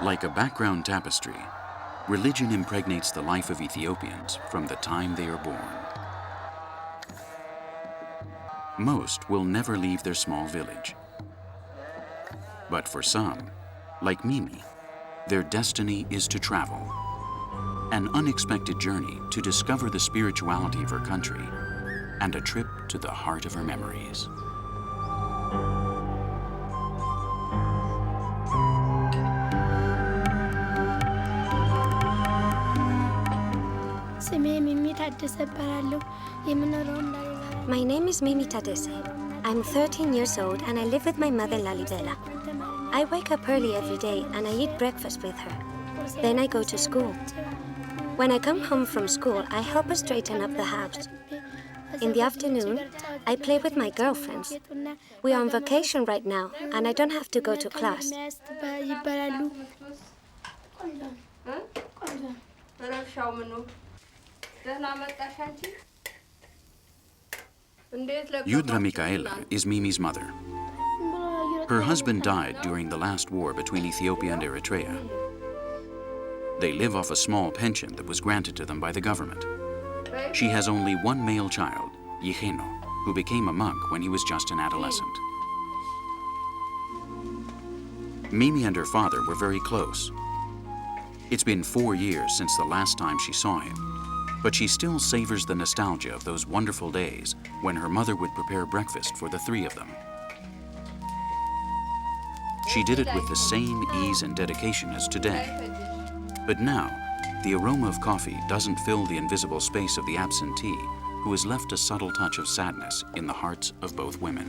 Like a background tapestry, religion impregnates the life of Ethiopians from the time they are born. Most will never leave their small village. But for some, like Mimi, their destiny is to travel. An unexpected journey to discover the spirituality of her country and a trip to the heart of her memories. My name is Mimi Tadese. I'm 13 years old and I live with my mother Lalibela. I wake up early every day and I eat breakfast with her. Then I go to school. When I come home from school, I help her straighten up the house. In the afternoon, I play with my girlfriends. We are on vacation right now and I don't have to go to class. Yudra Michaela is Mimi's mother. Her husband died during the last war between Ethiopia and Eritrea. They live off a small pension that was granted to them by the government. She has only one male child, Yijeno, who became a monk when he was just an adolescent. Mimi and her father were very close. It's been 4 years since the last time she saw him, but she still savors the nostalgia of those wonderful days when her mother would prepare breakfast for the three of them. She did it with the same ease and dedication as today. But now, the aroma of coffee doesn't fill the invisible space of the absentee, who has left a subtle touch of sadness in the hearts of both women.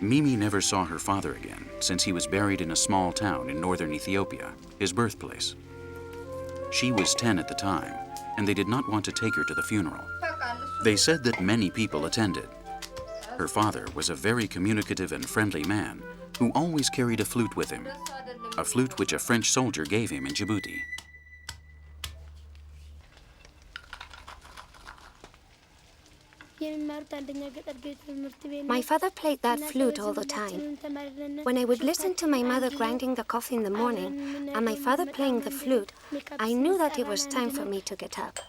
Mimi never saw her father again since he was buried in a small town in northern Ethiopia, his birthplace. She was 10 at the time, and they did not want to take her to the funeral. They said that many people attended. Her father was a very communicative and friendly man who always carried a flute with him, a flute which a French soldier gave him in Djibouti. My father played that flute all the time. When I would listen to my mother grinding the coffee in the morning and my father playing the flute, I knew that it was time for me to get up.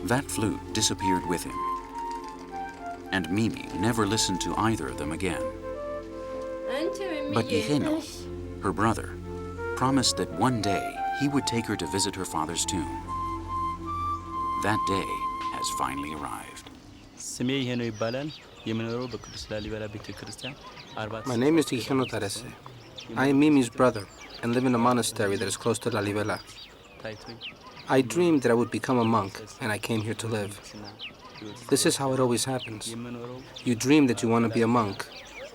That flute disappeared with him, and Mimi never listened to either of them again. But Yijeno, her brother, promised that one day he would take her to visit her father's tomb. That day has finally arrived. My name is Yijeno Tarese. I am Mimi's brother and live in a monastery that is close to Lalibela. I dreamed that I would become a monk, and I came here to live. This is how it always happens. You dream that you want to be a monk,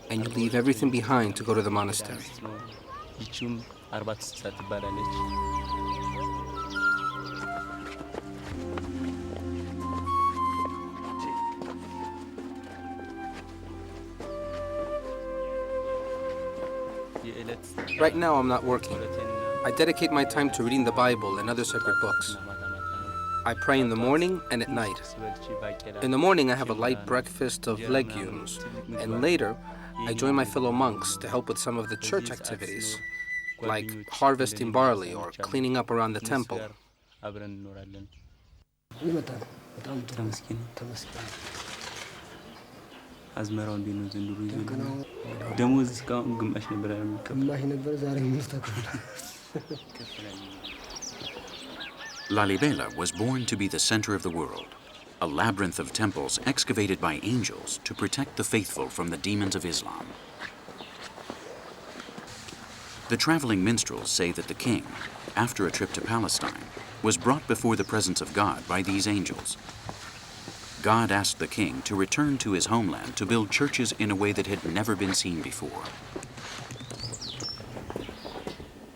and you leave everything behind to go to the monastery. Right now, I'm not working. I dedicate my time to reading the Bible and other sacred books. I pray in the morning and at night. In the morning, I have a light breakfast of legumes, and later, I join my fellow monks to help with some of the church activities, like harvesting barley or cleaning up around the temple. አዝመራውን ቢኑ ዘንድሮ ይዘው ደሞዝ እስካሁን ግማሽ ነበር Lalibela was born to be the center of the world, a labyrinth of temples excavated by angels to protect the faithful from the demons of Islam. The traveling minstrels say that the king, after a trip to Palestine, was brought before the presence of God by these angels. God asked the king to return to his homeland to build churches in a way that had never been seen before.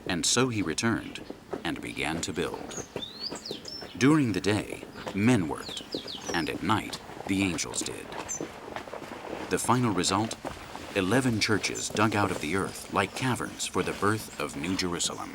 And so he returned and began to build. During the day, men worked, and at night, the angels did. The final result? 11 churches dug out of the earth like caverns for the birth of New Jerusalem.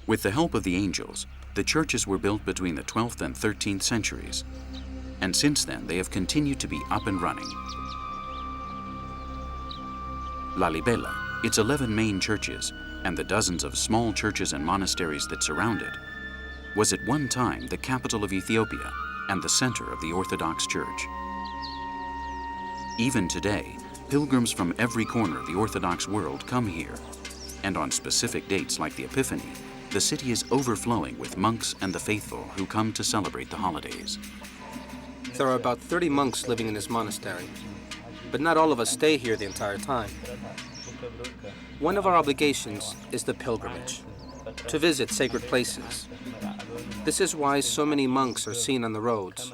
With the help of the angels, the churches were built between the 12th and 13th centuries, and since then they have continued to be up and running. Lalibela, its 11 main churches, and the dozens of small churches and monasteries that surround it, was at one time the capital of Ethiopia and the center of the Orthodox Church. Even today, pilgrims from every corner of the Orthodox world come here, and on specific dates like the Epiphany, the city is overflowing with monks and the faithful who come to celebrate the holidays. There are about 30 monks living in this monastery, but not all of us stay here the entire time. One of our obligations is the pilgrimage, to visit sacred places. This is why so many monks are seen on the roads.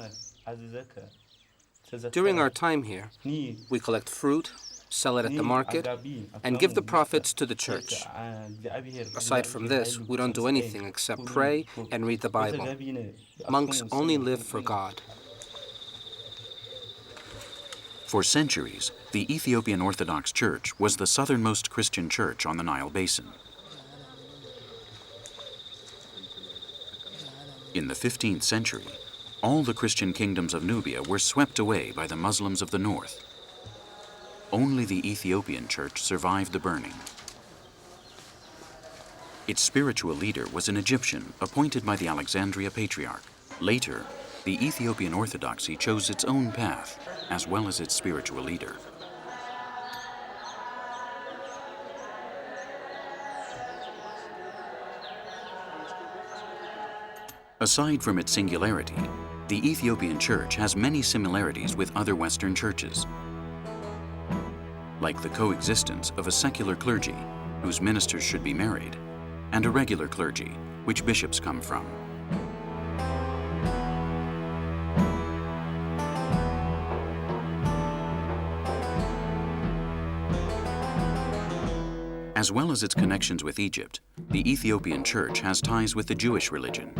During our time here, we collect fruit, sell it at the market, and give the profits to the church. Aside from this, we don't do anything except pray and read the Bible. Monks only live for God. For centuries, the Ethiopian Orthodox Church was the southernmost Christian church on the Nile Basin. In the 15th century, all the Christian kingdoms of Nubia were swept away by the Muslims of the north. Only the Ethiopian church survived the burning. Its spiritual leader was an Egyptian appointed by the Alexandria Patriarch. Later, the Ethiopian Orthodoxy chose its own path, as well as its spiritual leader. Aside from its singularity, the Ethiopian Church has many similarities with other Western churches, like the coexistence of a secular clergy, whose ministers should be married, and a regular clergy, which bishops come from. As well as its connections with Egypt, the Ethiopian Church has ties with the Jewish religion.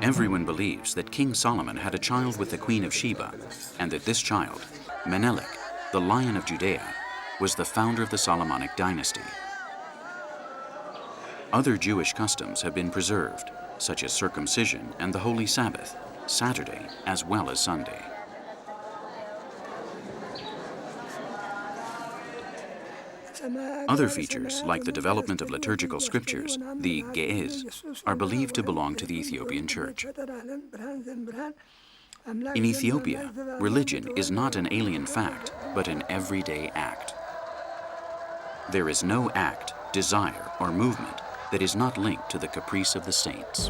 Everyone believes that King Solomon had a child with the Queen of Sheba, and that this child, Menelik, the Lion of Judea, was the founder of the Solomonic dynasty. Other Jewish customs have been preserved, such as circumcision and the Holy Sabbath, Saturday as well as Sunday. Other features, like the development of liturgical scriptures, the Ge'ez, are believed to belong to the Ethiopian Church. In Ethiopia, religion is not an alien fact, but an everyday act. There is no act, desire, or movement that is not linked to the caprice of the saints.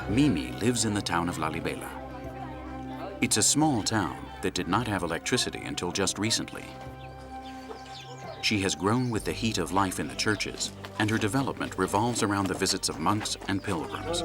Mimi lives in the town of Lalibela. It's a small town that did not have electricity until just recently. She has grown with the heat of life in the churches, and her development revolves around the visits of monks and pilgrims.